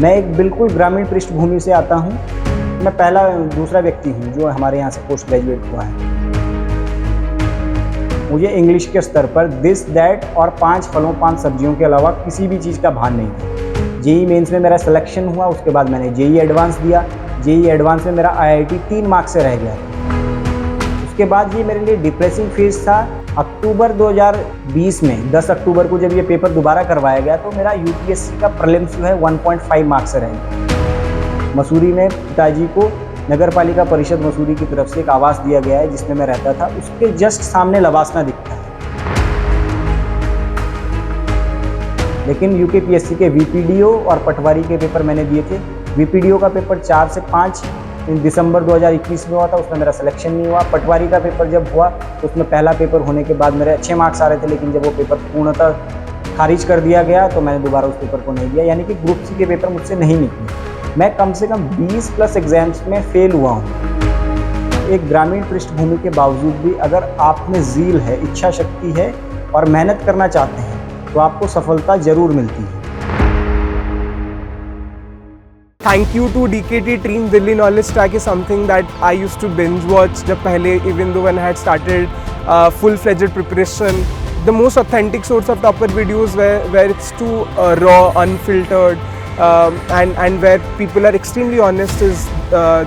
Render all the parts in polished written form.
मैं एक बिल्कुल ग्रामीण पृष्ठभूमि से आता हूँ। मैं पहला दूसरा व्यक्ति हूँ जो हमारे यहाँ से पोस्ट ग्रेजुएट हुआ है। मुझे इंग्लिश के स्तर पर दिस दैट और 5 फलों 5 सब्जियों के अलावा किसी भी चीज़ का भान नहीं था। जेईई मेंस में मेरा सिलेक्शन हुआ, उसके बाद मैंने जेईई एडवांस दिया। जेईई एडवांस में मेरा आईआईटी 3 मार्क्स से रह गया। उसके बाद ये मेरे लिए डिप्रेसिंग फेज था। अक्टूबर 2020 में 10 अक्टूबर को जब ये पेपर दोबारा करवाया गया तो मेरा यूपीएससी का प्रीलिम्स जो है 1.5 मार्क्स से रह गया। मसूरी में पिताजी को नगर पालिका परिषद मसूरी की तरफ से एक आवास दिया गया है जिसमें मैं रहता था, उसके जस्ट सामने लवासना दिखता है। लेकिन यूकेपीएससी के वीपीडीओ और पटवारी के पेपर मैंने दिए थे। वीपीडीओ का पेपर 4 से 5 दिसंबर 2021 में हुआ था, उसमें मेरा सिलेक्शन नहीं हुआ। पटवारी का पेपर जब हुआ तो उसमें पहला पेपर होने के बाद मेरे अच्छे मार्क्स आ रहे थे, लेकिन जब वो पेपर पूर्णतः खारिज कर दिया गया तो मैंने दोबारा उस पेपर को नहीं दिया, यानी कि ग्रुप सी के पेपर मुझसे नहीं निकले। मैं कम से कम 20 प्लस एग्जाम्स में फेल हुआ हूँ। एक ग्रामीण पृष्ठभूमि के बावजूद भी अगर आप में ज़ील है, इच्छा शक्ति है और मेहनत करना चाहते हैं तो आपको सफलता जरूर मिलती है। Thank you to DKT Team. Delhi Knowledge Track is something that I used to binge watch जब पहले, even though when I had started full-fledged preparation. The most authentic source of topper videos where it's too raw, unfiltered, and where people are extremely honest is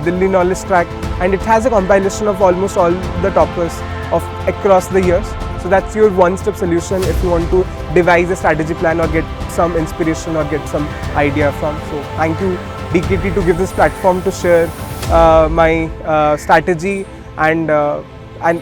Delhi Knowledge Track, and it has a compilation of almost all the toppers of across the years. So that's your one-step solution if you want to devise a strategy plan or get some inspiration or get some idea from. So thank you DKT to give this platform to share my strategy, and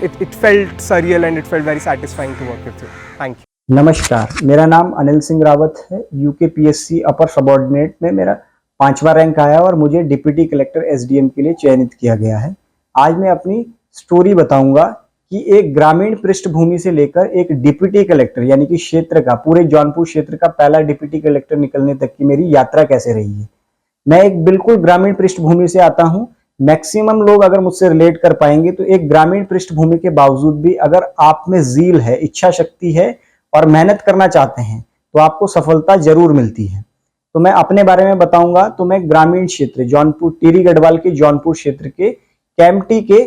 it felt surreal and it felt very satisfying to work with you. Thank you. नमस्कार, मेरा नाम अनिल सिंह रावत है। UKPSC अपर subordinate में मेरा 5वां rank आया और मुझे डिप्टी कलेक्टर एसडीएम के लिए चयनित किया गया है। आज मैं अपनी स्टोरी बताऊंगा कि एक ग्रामीण पृष्ठभूमि से लेकर एक डिप्टी कलेक्टर यानी कि क्षेत्र का, पूरे जौनपुर क्षेत्र का पहला डिप्टी कलेक्टर निकलने तक की मेरी यात्रा कैसे रही है। मैं एक बिल्कुल ग्रामीण पृष्ठभूमि से आता हूं। मैक्सिमम लोग अगर मुझसे रिलेट कर पाएंगे तो एक ग्रामीण पृष्ठभूमि के बावजूद भी अगर आप में ज़ील है, इच्छा शक्ति है और मेहनत करना चाहते हैं तो आपको सफलता जरूर मिलती है। तो मैं अपने बारे में बताऊंगा। तो मैं ग्रामीण क्षेत्र जौनपुर, टिहरी गढ़वाल के जौनपुर क्षेत्र के कैम्पटी के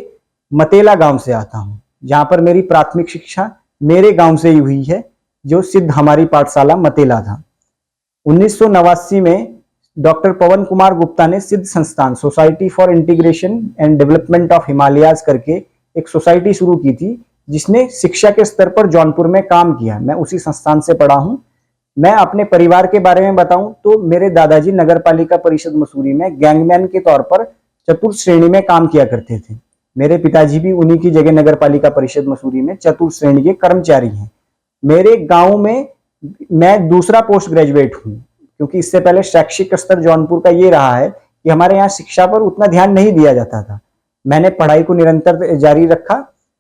मतेला गांव से आता हूं, जहां पर मेरी प्राथमिक शिक्षा मेरे गांव से ही हुई है, जो सिद्ध हमारी पाठशाला मतेला था। 1989 में डॉक्टर पवन कुमार गुप्ता ने सिद्ध संस्थान society for integration and development of Himalayas करके एक सोसाइटी शुरू की थी, जिसने शिक्षा के स्तर पर जौनपुर में काम किया। मैं उसी संस्थान से पढ़ा हूं। मैं अपने परिवार के बारे में बताऊं तो मेरे दादाजी नगर पालिका परिषद मसूरी में गैंगमैन के तौर पर चतुर्थ श्रेणी में काम किया करते थे। मेरे पिताजी भी उन्हीं की जगह नगर पालिका परिषद मसूरी में चतुर्थ श्रेणी के कर्मचारी हैं। मेरे गांव में मैं दूसरा पोस्ट ग्रेजुएट हूं, क्योंकि इससे पहले शैक्षिक स्तर जौनपुर का ये रहा है कि हमारे यहाँ शिक्षा पर उतना ध्यान नहीं दिया जाता था। मैंने पढ़ाई को निरंतर जारी रखा।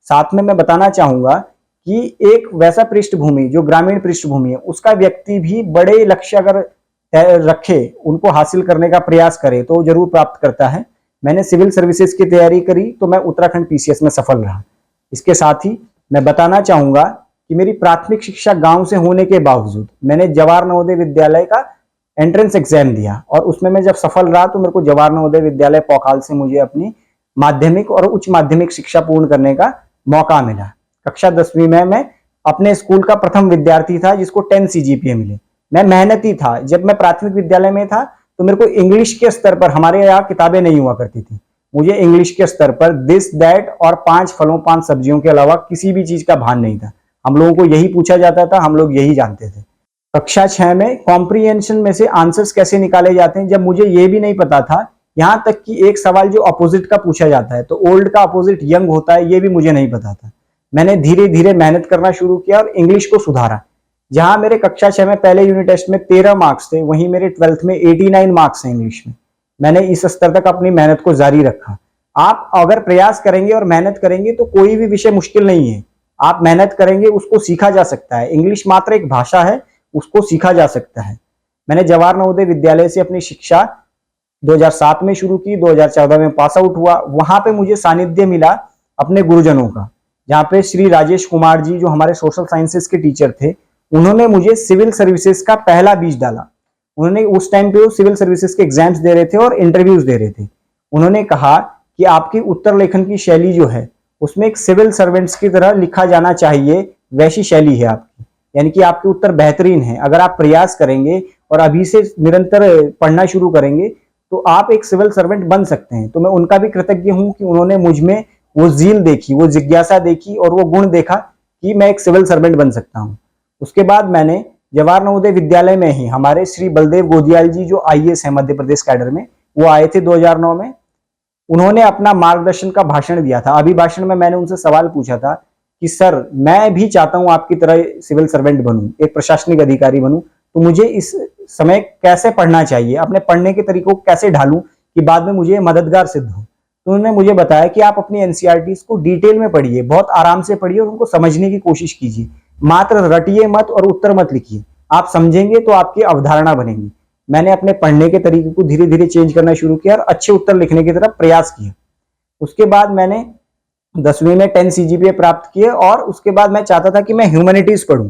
साथ में मैं बताना चाहूंगा कि एक वैसा पृष्ठभूमि जो ग्रामीण पृष्ठभूमि है, उसका व्यक्ति भी बड़े लक्ष्य अगर रखे, उनको हासिल करने का प्रयास करे तो जरूर प्राप्त करता है। मैंने सिविल सर्विसेज की तैयारी करी तो मैं उत्तराखंड पीसीएस में सफल रहा। इसके साथ ही मैं बताना चाहूंगा कि मेरी प्राथमिक शिक्षा गांव से होने के बावजूद मैंने जवाहर नवोदय विद्यालय का एंट्रेंस एग्जाम दिया और उसमें मैं जब सफल रहा तो मेरे को जवाहर नवोदय विद्यालय पौखाल से मुझे अपनी माध्यमिक और उच्च माध्यमिक शिक्षा पूर्ण करने का मौका मिला। कक्षा 10वीं में मैं अपने स्कूल का प्रथम विद्यार्थी था जिसको 10 सीजीपीए मिले। मैं मेहनती था। जब मैं प्राथमिक विद्यालय में था तो मेरे को इंग्लिश के स्तर पर, हमारे यहाँ किताबें नहीं हुआ करती थी, मुझे इंग्लिश के स्तर पर दिस दैट और 5 फलों 5 सब्जियों के अलावा किसी भी चीज का भान नहीं था। हम लोगों को यही पूछा जाता था, हम लोग यही जानते थे। कक्षा 6 में कॉम्प्रिहेंशन में से आंसर्स कैसे निकाले जाते हैं, जब मुझे ये भी नहीं पता था, यहां तक कि एक सवाल जो अपोजिट का पूछा जाता है तो ओल्ड का अपोजिट यंग होता है, ये भी मुझे नहीं पता था। मैंने धीरे धीरे मेहनत करना शुरू किया और इंग्लिश को सुधारा। जहां मेरे कक्षा 6 में पहले यूनिट टेस्ट में 13 मार्क्स थे, वहीं मेरे 12th में 89 मार्क्स हैं इंग्लिश में। मैंने इस स्तर तक अपनी मेहनत को जारी रखा। आप अगर प्रयास करेंगे और मेहनत करेंगे तो कोई भी विषय मुश्किल नहीं है। आप मेहनत करेंगे, उसको सीखा जा सकता है। इंग्लिश मात्र एक भाषा है, उसको सीखा जा सकता है। मैंने जवाहर नवोदय विद्यालय से अपनी शिक्षा 2007 में शुरू की, 2014 में पास आउट हुआ। वहां पे मुझे सानिध्य मिला अपने गुरुजनों का, जहाँ पे श्री राजेश कुमार जी जो हमारे सोशल साइंसेस के टीचर थे, उन्होंने मुझे सिविल सर्विसेज का पहला बीज डाला। उन्होंने उस टाइम पे वो सिविल सर्विसेज के एग्जाम्स दे रहे थे और इंटरव्यूज दे रहे थे। उन्होंने कहा कि आपकी उत्तर लेखन की शैली जो है उसमें एक सिविल सर्वेंट्स की तरह लिखा जाना चाहिए, वैसी शैली है आपकी, यानी कि आपके उत्तर बेहतरीन है। अगर आप प्रयास करेंगे और अभी से निरंतर पढ़ना शुरू करेंगे तो आप एक सिविल सर्वेंट बन सकते हैं। तो मैं उनका भी कृतज्ञ हूं कि उन्होंने मुझ में वो जील देखी, वो जिज्ञासा देखी और वो गुण देखा कि मैं एक सिविल सर्वेंट बन सकता हूं। उसके बाद मैंने जवाहर नवोदय विद्यालय में ही हमारे श्री बलदेव गोदियाल जी जो आईएएस है मध्य प्रदेश कैडर में, वो आए थे 2009 में। उन्होंने अपना मार्गदर्शन का भाषण दिया था। अभिभाषण में मैंने उनसे सवाल पूछा था कि सर मैं भी चाहता हूं आपकी तरह सिविल सर्वेंट बनूं, एक प्रशासनिक अधिकारी बनूं, तो मुझे इस समय कैसे पढ़ना चाहिए, अपने पढ़ने के तरीकों को कैसे ढालूं कि बाद में मुझे मददगार सिद्ध हो। तो उन्होंने मुझे बताया कि आप अपनी एनसीईआरटीज को डिटेल में पढ़िए, बहुत आराम से पढ़िए और उनको समझने की कोशिश कीजिए, मात्र रटिए मत और उत्तर मत लिखिए। आप समझेंगे तो आपकी अवधारणा बनेगी। मैंने अपने पढ़ने के तरीके को धीरे धीरे चेंज करना शुरू किया और अच्छे उत्तर लिखने की तरफ प्रयास किया। उसके बाद मैंने 10वीं में 10 सीजीपीए प्राप्त किए और उसके बाद मैं चाहता था कि मैं ह्यूमैनिटीज पढूं,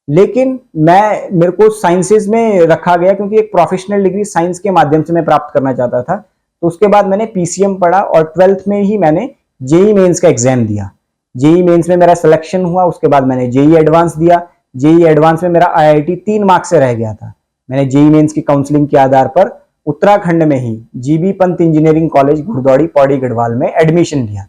लेकिन मेरे को साइंसेज में रखा गया क्योंकि एक प्रोफेशनल डिग्री साइंस के माध्यम से मैं प्राप्त करना चाहता था। तो उसके बाद मैंने पीसीएम पढ़ा और 12th में ही मैंने जेई मेंस का एग्जाम दिया। जेई मेंस में मेरा सिलेक्शन हुआ। उसके बाद मैंने जेई एडवांस दिया। जेई एडवांस में मेरा आईआईटी 3 मार्क्स से रह गया था। मैंने जेई मेंस की काउंसलिंग के आधार पर उत्तराखंड में ही जीबी पंत इंजीनियरिंग कॉलेज घुड़दौड़ी पौड़ी गढ़वाल में एडमिशन लिया।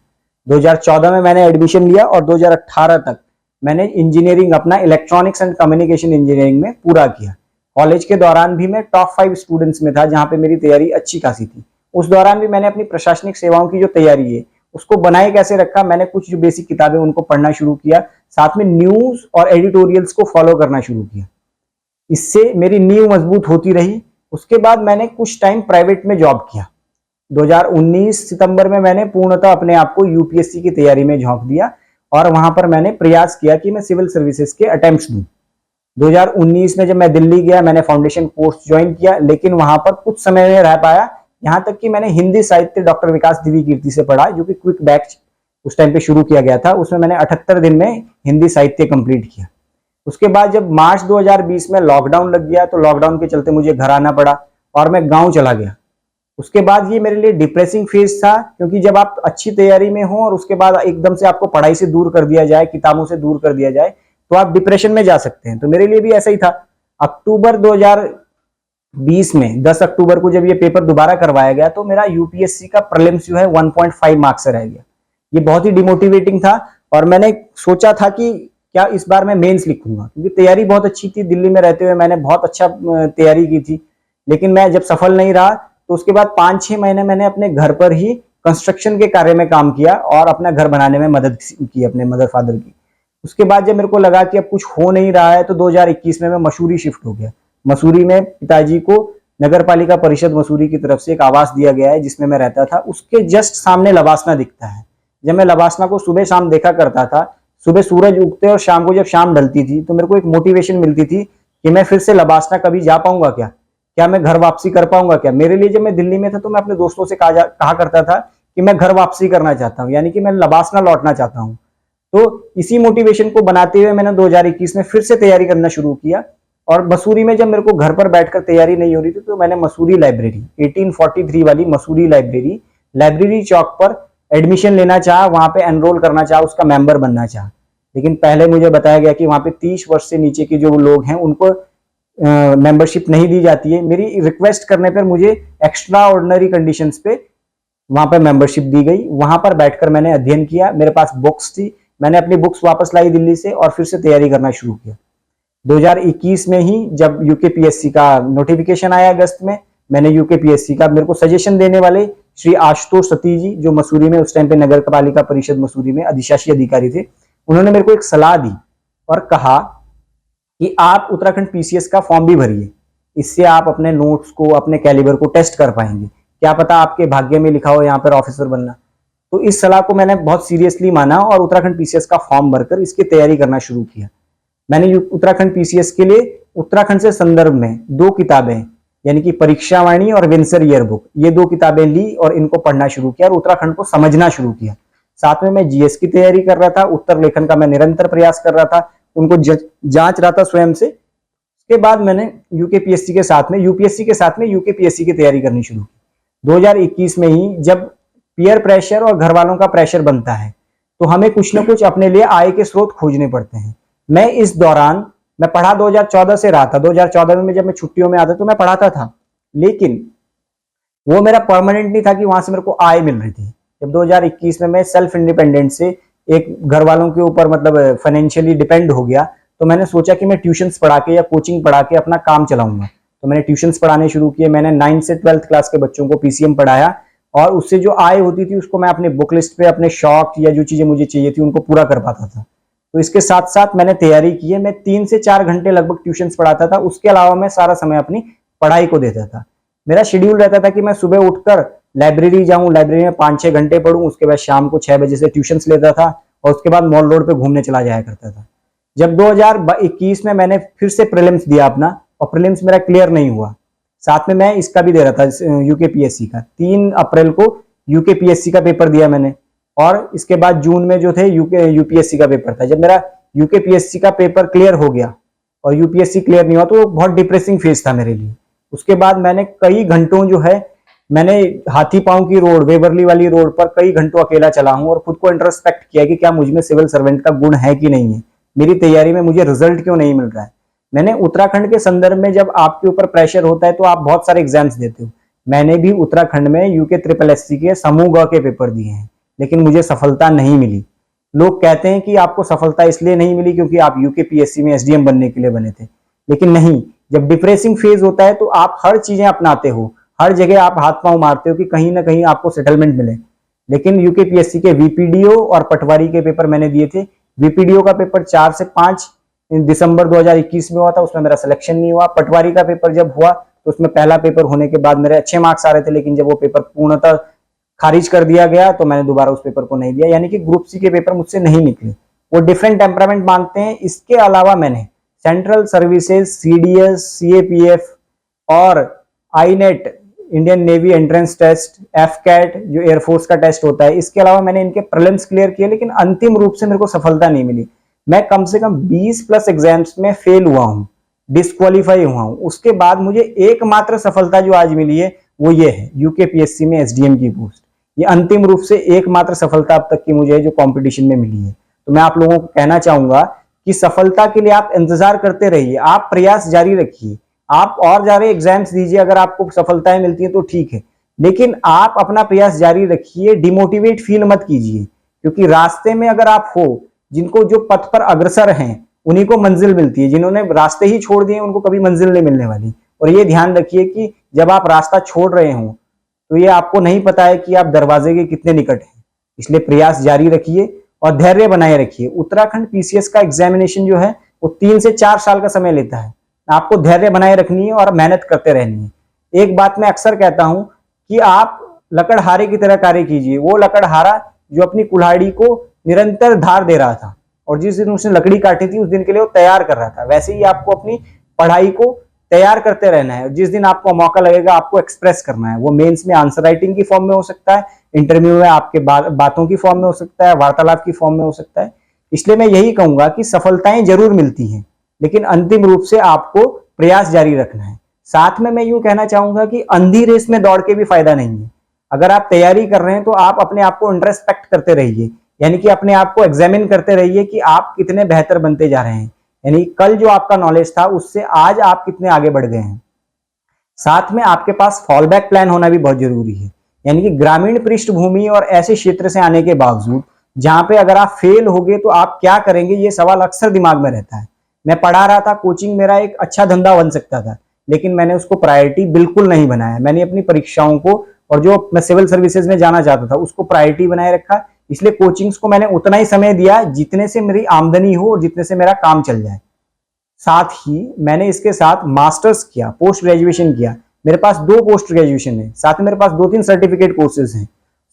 2014 में मैंने एडमिशन लिया और 2018 तक मैंने इंजीनियरिंग अपना इलेक्ट्रॉनिक्स एंड कम्युनिकेशन इंजीनियरिंग में पूरा किया। कॉलेज के दौरान भी मैं टॉप 5 स्टूडेंट्स में था, जहां पे मेरी तैयारी अच्छी खासी थी। उस दौरान भी मैंने अपनी प्रशासनिक सेवाओं की जो तैयारी है उसको बनाए कैसे रखा, मैंने कुछ जो बेसिक किताबें उनको पढ़ना शुरू किया, साथ में न्यूज और एडिटोरियल्स को फॉलो करना शुरू किया। इससे मेरी नींव मजबूत होती रही। उसके बाद मैंने कुछ टाइम प्राइवेट में जॉब किया। 2019 सितंबर में मैंने पूर्णतः अपने आप को यूपीएससी की तैयारी में झोंक दिया और वहां पर मैंने प्रयास किया कि मैं सिविल सर्विसेज के अटेम्प्ट्स दूं। 2019 में जब मैं दिल्ली गया, मैंने फाउंडेशन कोर्स ज्वाइन किया, लेकिन वहां पर कुछ समय में रह पाया। यहां तक कि मैंने हिंदी साहित्य डॉक्टर विकास दिव्य कीर्ति से पढ़ा, जो कि क्विक बैच उस टाइम पे शुरू किया गया था। उसमें मैंने 78 दिन में हिंदी साहित्य कंप्लीट किया। उसके बाद जब मार्च 2020 में लॉकडाउन लग गया तो लॉकडाउन के चलते मुझे घर आना पड़ा और मैं गांव चला गया। उसके बाद ये मेरे लिए डिप्रेसिंग फेज था, क्योंकि जब आप अच्छी तैयारी में हो और उसके बाद एकदम से आपको पढ़ाई से दूर कर दिया जाए, किताबों से दूर कर दिया जाए, तो आप डिप्रेशन में जा सकते हैं। तो मेरे लिए भी ऐसा ही था। अक्टूबर 2020 में 10 अक्टूबर को जब ये पेपर दोबारा करवाया गया तो मेरा यूपीएससी का प्रीलिम्स जो है 1.5 मार्क्स से रह गया। ये बहुत ही डिमोटिवेटिंग था और मैंने सोचा था कि क्या इस बार मैं मेंस लिखूंगा, क्योंकि तैयारी बहुत अच्छी थी। दिल्ली में रहते हुए मैंने बहुत अच्छा तैयारी की थी, लेकिन मैं जब सफल नहीं रहा तो उसके बाद 5-6 महीने मैंने अपने घर पर ही कंस्ट्रक्शन के कार्य में काम किया और अपना घर बनाने में मदद की अपने मदर फादर की। उसके बाद जब मेरे को लगा कि अब कुछ हो नहीं रहा है तो 2021 में मैं मसूरी शिफ्ट हो गया। मसूरी में पिताजी को नगर पालिका परिषद मसूरी की तरफ से एक आवास दिया गया है जिसमें मैं रहता था। उसके जस्ट सामने लबासना दिखता है। जब मैं लबासना को सुबह शाम देखा करता था, सुबह सूरज उगते और शाम को जब शाम ढलती थी, तो मेरे को एक मोटिवेशन मिलती थी कि मैं फिर से लबासना कभी जा पाऊंगा क्या मैं घर वापसी कर पाऊंगा क्या। मेरे लिए जब मैं दिल्ली में था तो मैं अपने दोस्तों से कहा करता था कि मैं घर वापसी करना चाहता हूँ, यानी कि मैं लबासना लौटना चाहता हूँ। तो इसी मोटिवेशन को बनाते हुए मैंने 2021 में फिर से तैयारी करना शुरू किया। और मसूरी में जब मेरे को घर पर बैठकर तैयारी नहीं हो रही थी तो मैंने मसूरी लाइब्रेरी 1843 वाली मसूरी लाइब्रेरी चौक पर एडमिशन लेना चाहा, वहां पे एनरोल करना चाहा, उसका मेंबर बनना चाहा। लेकिन पहले मुझे बताया गया कि वहां पे 30 वर्ष से नीचे के जो लोग हैं उनको मेंबरशिप नहीं दी जाती है। मेरी रिक्वेस्ट करने पर मुझे एक्स्ट्रा ऑर्डिनरी कंडीशंस पे वहां पर मेंबरशिप दी गई। वहां पर बैठकर मैंने अध्ययन किया। मेरे पास बुक्स थी, मैंने अपनी बुक्स वापस लाई दिल्ली से और फिर से तैयारी करना शुरू किया। 2021 में ही जब यूकेपीएससी का नोटिफिकेशन आया अगस्त में, मैंने यूकेपीएससी का मेरे को सजेशन देने वाले श्री आशुतोष सती जी, जो मसूरी में उस टाइम पे नगर पालिका परिषद मसूरी में अधिशासी अधिकारी थे, उन्होंने मेरे को एक सलाह दी और कहा कि आप उत्तराखंड पीसीएस का फॉर्म भी भरिए। इससे आप अपने नोट्स को, अपने कैलिबर को टेस्ट कर पाएंगे। क्या पता आपके भाग्य में लिखा हो यहाँ पर ऑफिसर बनना। तो इस सलाह को मैंने बहुत सीरियसली माना और उत्तराखंड पीसीएस का फॉर्म भरकर इसकी तैयारी करना शुरू किया। मैंने उत्तराखंड पीसीएस के लिए उत्तराखंड से संदर्भ में 2 किताबें, यानी कि परीक्षावाणी और विंसर ईयरबुक, ये 2 किताबें ली और इनको पढ़ना शुरू किया और उत्तराखंड को समझना शुरू किया। साथ में मैं जीएस की तैयारी कर रहा था, उत्तर लेखन का मैं निरंतर प्रयास कर रहा था, उनको जांच रहा था स्वयं से। उसके बाद मैंने यूकेपीएससी के साथ में यूपीएससी के साथ में यूकेपीएससी की तैयारी करनी शुरू की। 2021 में ही जब पीयर प्रेशर और घर वालों का प्रेशर बनता है तो हमें कुछ ना कुछ अपने लिए आय के स्रोत खोजने पड़ते हैं। मैं इस दौरान मैं पढ़ा 2014 से रहा था। 2014 में जब मैं छुट्टियों में आता तो मैं पढ़ाता था, लेकिन वो मेरा परमानेंट नहीं था कि वहां से मेरे को आय मिल रही थी। जब 2021 में मैं सेल्फ इंडिपेंडेंट से एक घर वालों के ऊपर मतलब फाइनेंशियली डिपेंड हो गया, तो मैंने सोचा कि मैं ट्यूशंस पढ़ा के या कोचिंग पढ़ा के अपना काम चलाऊंगा। तो मैंने ट्यूशंस पढ़ाने शुरू किए। मैंने 9th से 12th क्लास के बच्चों को पीसीएम पढ़ाया और उससे जो आय होती थी उसको मैं अपने बुक लिस्ट पे अपने शौक या जो चीजें मुझे चाहिए थी उनको पूरा कर पाता था। तो इसके साथ साथ मैंने तैयारी की है। मैं 3 से 4 घंटे लगभग ट्यूशंस पढ़ाता था। उसके अलावा मैं सारा समय अपनी पढ़ाई को देता था। मेरा शेड्यूल रहता था कि मैं सुबह उठकर लाइब्रेरी जाऊं, लाइब्रेरी में 5-6 घंटे पढूं, उसके बाद शाम को 6 बजे से ट्यूशंस लेता था और उसके बाद मॉल रोड पे घूमने चला जाया करता था। जब 2021 में मैंने फिर से प्रीलिम्स दिया अपना और प्रीलिम्स मेरा क्लियर नहीं हुआ, साथ में मैं इसका भी दे रहा था यूकेपीएससी का। 3 अप्रैल को यूकेपीएससी का पेपर दिया मैंने और इसके बाद जून में जो थे यूपीएससी का पेपर था। जब मेरा यूकेपीएससी का पेपर क्लियर हो गया और यूपीएससी क्लियर नहीं हुआ तो बहुत डिप्रेसिंग फेज था मेरे लिए। उसके बाद मैंने कई घंटों जो है मैंने हाथी पांव की रोड, वेवरली वाली रोड पर कई घंटों अकेला चला हूं और खुद को इंट्रोस्पेक्ट किया कि क्या मुझ में सिविल सर्वेंट का गुण है कि नहीं है, मेरी तैयारी में मुझे रिजल्ट क्यों नहीं मिल रहा है। मैंने उत्तराखंड के संदर्भ में जब आपके ऊपर प्रेशर होता है तो आप बहुत सारे एग्जाम्स देते हो। मैंने भी उत्तराखंड में यूके ट्रिपल एससी के समूह ग के पेपर दिए हैं, लेकिन मुझे सफलता नहीं मिली। लोग कहते हैं कि आपको सफलता इसलिए नहीं मिली क्योंकि आप यूकेपीएससी में एसडीएम बनने के लिए बने थे, लेकिन नहीं। जब डिप्रेसिंग फेज होता है तो आप हर चीजें अपनाते हो, हर जगह आप हाथ पांव मारते हो कि कहीं ना कहीं आपको सेटलमेंट मिले। लेकिन यूकेपीएससी के वीपीडीओ और पटवारी के पेपर मैंने दिए थे। वीपीडीओ का पेपर 4 से 5 दिसंबर 2021 में हुआ था, उसमें मेरा सिलेक्शन नहीं हुआ। पटवारी का पेपर जब हुआ तो उसमें पहला पेपर होने के बाद मेरे अच्छे मार्क्स आ रहे थे, लेकिन जब वो पेपर पूर्णतः खारिज कर दिया गया तो मैंने दोबारा उस पेपर को नहीं दिया। यानी कि ग्रुप सी के पेपर मुझसे नहीं निकले। वो डिफरेंट टेम्परामेंट मांगते हैं। इसके अलावा मैंने सेंट्रल सर्विसेज, सीडीएस, सीएपीएफ और INET, Indian navy entrance test, AFCAT जो एयरफोर्स का टेस्ट होता है, इसके अलावा मैंने इनके प्रीलिम्स क्लियर किए, लेकिन अंतिम रूप से मेरे को सफलता नहीं मिली। मैं कम से कम 20 प्लस एग्जाम्स में फेल हुआ हूं, डिस्क्वालीफाई हुआ हूं। उसके बाद मुझे एकमात्र सफलता जो आज मिली है वो ये है, यूकेपीएससी में एसडीएम की पोस्ट। ये अंतिम रूप से एकमात्र सफलता अब तक की मुझे जो कंपटीशन में मिली है। तो मैं आप लोगों को कहना चाहूंगा कि सफलता के लिए आप इंतजार करते रहिए, आप प्रयास जारी रखिए, आप और ज्यादा एग्जाम्स दीजिए। अगर आपको सफलताएं मिलती हैं तो ठीक है, लेकिन आप अपना प्रयास जारी रखिए, डिमोटिवेट फील मत कीजिए, क्योंकि रास्ते में अगर आप हो, जिनको जो पथ पर अग्रसर हैं उन्हीं को मंजिल मिलती है, जिन्होंने रास्ते ही छोड़ दिए उनको कभी मंजिल नहीं मिलने वाली। और ये ध्यान रखिए कि जब आप रास्ता छोड़ रहे हो तो ये आपको नहीं पता है कि आप दरवाजे के कितने निकट हैं। इसलिए प्रयास जारी रखिए और धैर्य बनाए रखिए। उत्तराखंड पीसीएस का एग्जामिनेशन जो है वो 3 से 4 साल का समय लेता है। आपको धैर्य बनाए रखनी है और मेहनत करते रहनी है। एक बात मैं अक्सर कहता हूं कि आप लकड़हारे की तरह कार्य कीजिए। वो लकड़हारा जो अपनी कुल्हाड़ी को निरंतर धार दे रहा था और जिस दिन उसने लकड़ी काटी थी उस दिन के लिए वो तैयार कर रहा था, वैसे ही आपको अपनी पढ़ाई को तैयार करते रहना है। जिस दिन आपको मौका लगेगा आपको एक्सप्रेस करना है। वो मेंस में आंसर राइटिंग की फॉर्म में हो सकता है, इंटरव्यू में आपके बातों की फॉर्म में हो सकता है, वार्तालाप की फॉर्म में हो सकता है। इसलिए मैं यही कहूंगा कि सफलताएं जरूर मिलती हैं, लेकिन अंतिम रूप से आपको प्रयास जारी रखना है। साथ में मैं यूं कहना चाहूंगा कि अंधी रेस में दौड़ के भी फायदा नहीं है। अगर आप तैयारी कर रहे हैं तो आप अपने आप को इंट्रोस्पेक्ट करते रहिए, यानी कि अपने आप को एग्जामिन करते रहिए कि आप कितने बेहतर बनते जा रहे हैं। यानी कल जो आपका नॉलेज था उससे आज आप कितने आगे बढ़ गए हैं। साथ में आपके पास फॉल बैक प्लान होना भी बहुत जरूरी है, यानी कि ग्रामीण पृष्ठभूमि और ऐसे क्षेत्र से आने के बावजूद जहां पे अगर आप फेल हो गए तो आप क्या करेंगे, ये सवाल अक्सर दिमाग में रहता है। मैं पढ़ा रहा था, कोचिंग मेरा एक अच्छा धंधा बन सकता था, लेकिन मैंने उसको प्रायोरिटी बिल्कुल नहीं बनाया। मैंने अपनी परीक्षाओं को और जो मैं सिविल सर्विसेज में जाना चाहता था उसको प्रायोरिटी बनाए रखा। इसलिए कोचिंग्स को मैंने उतना ही समय दिया जितने से मेरी आमदनी हो और जितने से मेरा काम चल जाए। साथ ही मैंने इसके साथ मास्टर्स किया, पोस्ट ग्रेजुएशन किया। मेरे पास 2 पोस्ट ग्रेजुएशन है, साथ में मेरे पास 2-3 सर्टिफिकेट कोर्सेज हैं।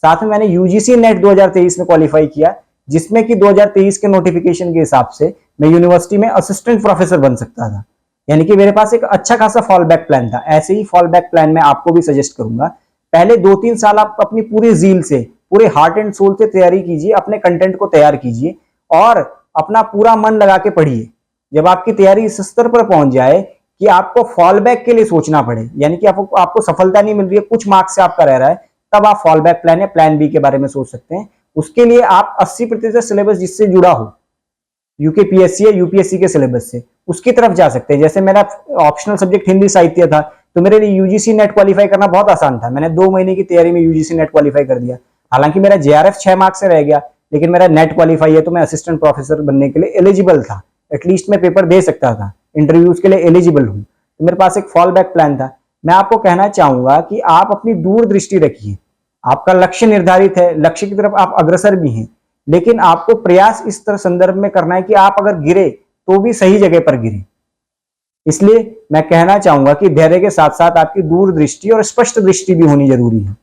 साथ में मैंने यूजीसी नेट 2023 में क्वालिफाई किया, जिसमें कि 2023 के नोटिफिकेशन के हिसाब से मैं यूनिवर्सिटी में असिस्टेंट प्रोफेसर बन सकता था। यानी कि मेरे पास एक अच्छा खासा फॉल बैक प्लान था। ऐसे ही फॉल बैक प्लान मैं आपको भी सजेस्ट करूंगा। पहले 2-3 साल आप अपनी पूरी जील से, पूरे हार्ट एंड सोल से तैयारी कीजिए, अपने कंटेंट को तैयार कीजिए और अपना पूरा मन लगा के पढ़िए। जब आपकी तैयारी इस स्तर पर पहुंच जाए कि आपको फॉल बैक के लिए सोचना पड़े, यानी कि आपको सफलता नहीं मिल रही है, कुछ मार्क्स से आपका रह रहा है, तब आप फॉल बैक प्लान या प्लान बी के बारे में सोच सकते हैं। उसके लिए आप 80% सिलेबस जिससे जुड़ा हो, यूकेपीएससी या यूपीएससी के सिलेबस से, उसकी तरफ जा सकते हैं। जैसे मेरा ऑप्शनल सब्जेक्ट हिंदी साहित्य था, तो मेरे लिए यूजीसी नेट क्वालिफाई करना बहुत आसान था। मैंने 2 महीने की तैयारी में यूजीसी नेट क्वालिफाई कर दिया। हालांकि मेरा जेआरएफ 6 मार्क्स से रह गया, लेकिन मेरा नेट क्वालिफाई है, तो मैं असिस्टेंट प्रोफेसर बनने के लिए एलिजिबल था। एटलीस्ट मैं पेपर दे सकता था, इंटरव्यूज के लिए एलिजिबल हूँ, तो मेरे पास एक फॉल बैक प्लान था। मैं आपको कहना चाहूंगा कि आप अपनी दूरदृष्टि रखिए। आपका लक्ष्य निर्धारित है, लक्ष्य की तरफ आप अग्रसर भी हैं, लेकिन आपको प्रयास इस तरह संदर्भ में करना है कि आप अगर गिरे तो भी सही जगह पर गिरे। इसलिए मैं कहना चाहूंगा कि धैर्य के साथ साथ आपकी दूरदृष्टि और स्पष्ट दृष्टि भी होनी जरूरी है।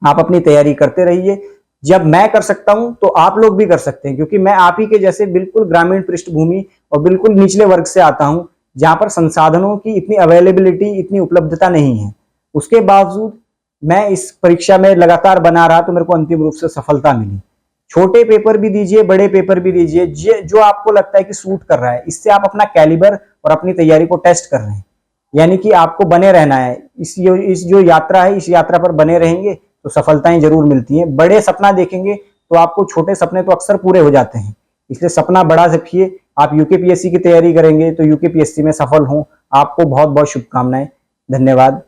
आप अपनी तैयारी करते रहिए। जब मैं कर सकता हूं तो आप लोग भी कर सकते हैं, क्योंकि मैं आप ही के जैसे बिल्कुल ग्रामीण पृष्ठभूमि और बिल्कुल निचले वर्ग से आता हूं, जहां पर संसाधनों की इतनी अवेलेबिलिटी, इतनी उपलब्धता नहीं है। उसके बावजूद मैं इस परीक्षा में लगातार बना रहा, तो मेरे को अंतिम रूप से सफलता मिली। छोटे पेपर भी दीजिए, बड़े पेपर भी दीजिए, जो आपको लगता है कि सूट कर रहा है। इससे आप अपना कैलिबर और अपनी तैयारी को टेस्ट कर रहे हैं। यानी कि आपको बने रहना है, इस जो यात्रा है, इस यात्रा पर बने रहेंगे तो सफलताएं जरूर मिलती हैं। बड़े सपना देखेंगे तो आपको छोटे सपने तो अक्सर पूरे हो जाते हैं। इसलिए सपना बड़ा रखिए। आप यूकेपीएससी की तैयारी करेंगे तो यूकेपीएससी में सफल हों। आपको बहुत बहुत शुभकामनाएं। धन्यवाद।